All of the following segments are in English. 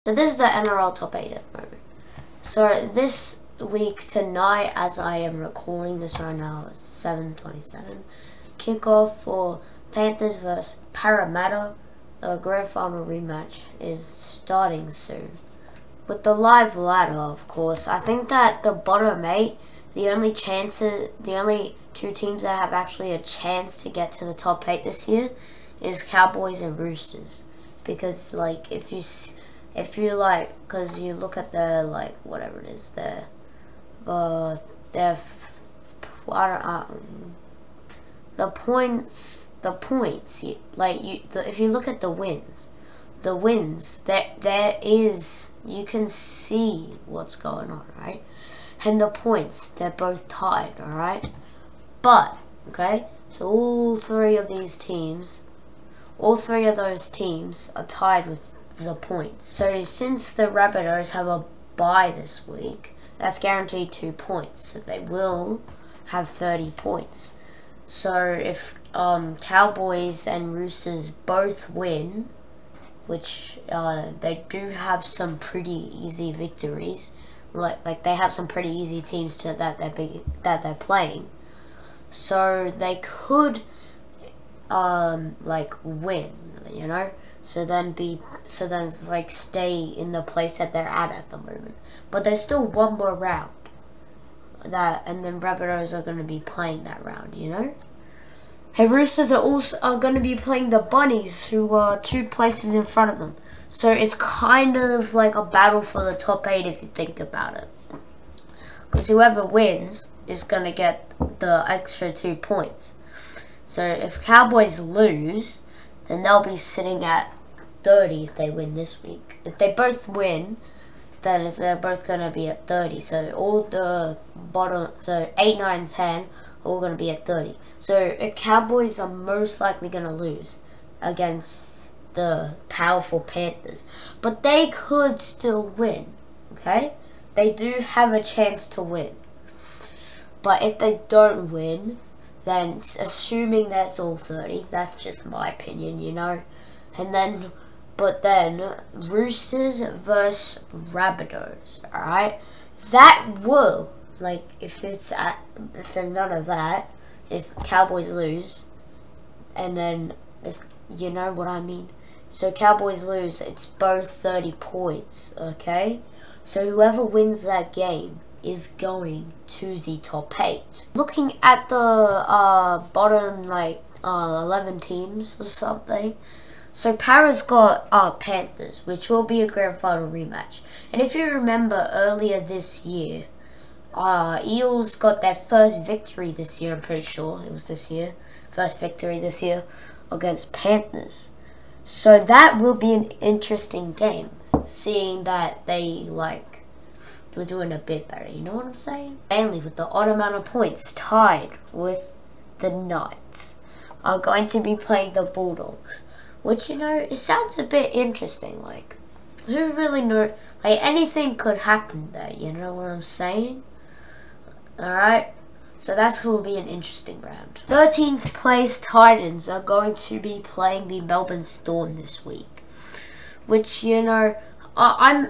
So this is the NRL top 8 at the moment. So this week tonight, as I am recording this right now, it's 7:27. Kickoff for Panthers vs Parramatta. The grand final rematch is starting soon. With the live ladder, of course, I think that the bottom 8, the only two teams that have actually a chance to get to the top 8 this year is Cowboys and Roosters. Because like if you because you look at the whatever it is, the points, if you look at the wins, there is, you can see what's going on, right? And the points, they're both tied, alright? But, okay, so all three of those teams are tied with the points. So since the Rabbitohs have a bye this week, that's guaranteed 2 points. So they will have 30 points. So if Cowboys and Roosters both win, which they do have some pretty easy victories, like they have some pretty easy teams that they're playing, so they could win, you know. So then stay in the place that they're at the moment. But there's still one more round. And then Rabbitohs are going to be playing that round, you know. Hey, Roosters are going to be playing the Bunnies, who are 2 places in front of them. So it's kind of like a battle for the top 8 if you think about it. Because whoever wins is going to get the extra 2 points. So if Cowboys lose, then they'll be sitting at 30 if they win this week. If they both win, then they're both going to be at 30. So all the bottom, so 8, 9, 10, are all going to be at 30. So Cowboys are most likely going to lose against the powerful Panthers. But they could still win, okay? They do have a chance to win. But if they don't win, then assuming that's all 30, that's just my opinion, you know. But then Roosters versus Rabbitohs, alright? That will, if there's none of that, if Cowboys lose, and then if you know what I mean. So Cowboys lose, it's both 30 points, okay? So whoever wins that game is going to the top 8. Looking at the bottom 11 teams or something. So Para's got Panthers, which will be a grand final rematch. And if you remember earlier this year, Eels got their first victory this year, I'm pretty sure it was this year. First victory this year against Panthers. So that will be an interesting game, seeing that they we're doing a bit better, you know what I'm saying? Mainly with the odd amount of points tied with the Knights are going to be playing the Bulldogs. Which, you know, it sounds a bit interesting, who really knows, anything could happen there, you know what I'm saying? Alright, so that's will be an interesting round. 13th place Titans are going to be playing the Melbourne Storm this week. Which, you know, my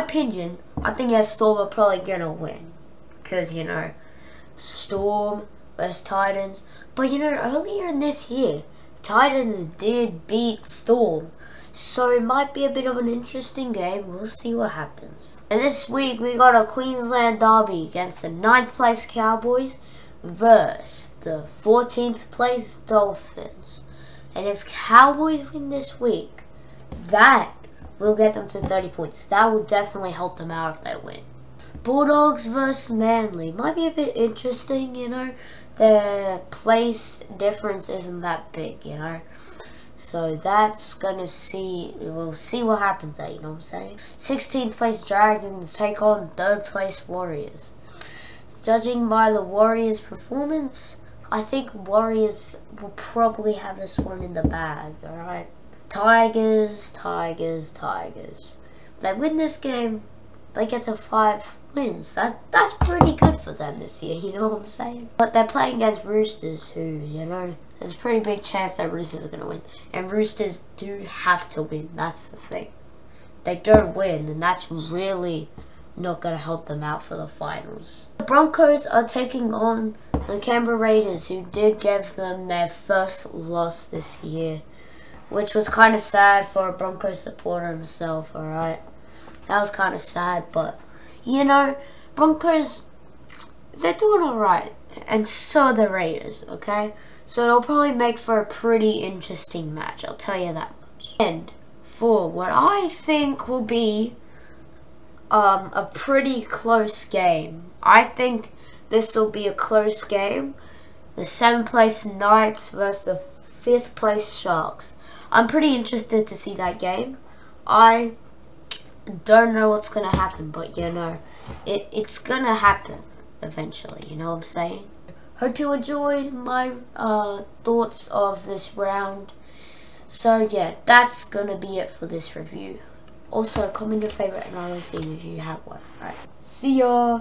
opinion, I think that Storm are probably gonna win, because you know, Storm versus Titans. But you know, earlier in this year, Titans did beat Storm, so it might be a bit of an interesting game. We'll see what happens. And this week we got a Queensland derby against the 9th place Cowboys versus the 14th place Dolphins. And if Cowboys win this week, that will get them to 30 points. That will definitely help them out if they win. Bulldogs versus Manly might be a bit interesting, you know. The place difference isn't that big, you know. So that's we'll see what happens there, you know what I'm saying. 16th place Dragons take on 3rd place Warriors. Judging by the Warriors' performance, I think Warriors will probably have this one in the bag, alright. Tigers. They win this game, they get to 5 wins. That's pretty good for them this year, you know what I'm saying? But they're playing against Roosters who, you know, there's a pretty big chance that Roosters are going to win. And Roosters do have to win, that's the thing. They don't win, and that's really not going to help them out for the finals. The Broncos are taking on the Canberra Raiders, who did give them their first loss this year, which was kind of sad for a Broncos supporter himself, alright? That was kind of sad, but, you know, Broncos, they're doing alright, and so are the Raiders, okay? So it'll probably make for a pretty interesting match, I'll tell you that much. And for what I think will be a pretty close game. I think this will be a close game. The 7th place Knights versus the 5th place Sharks. I'm pretty interested to see that game. I don't know what's going to happen, but you know, it's going to happen eventually, you know what I'm saying? Hope you enjoyed my thoughts of this round. So yeah, that's going to be it for this review. Also, comment your favorite NRL team if you have one. Alright, see ya!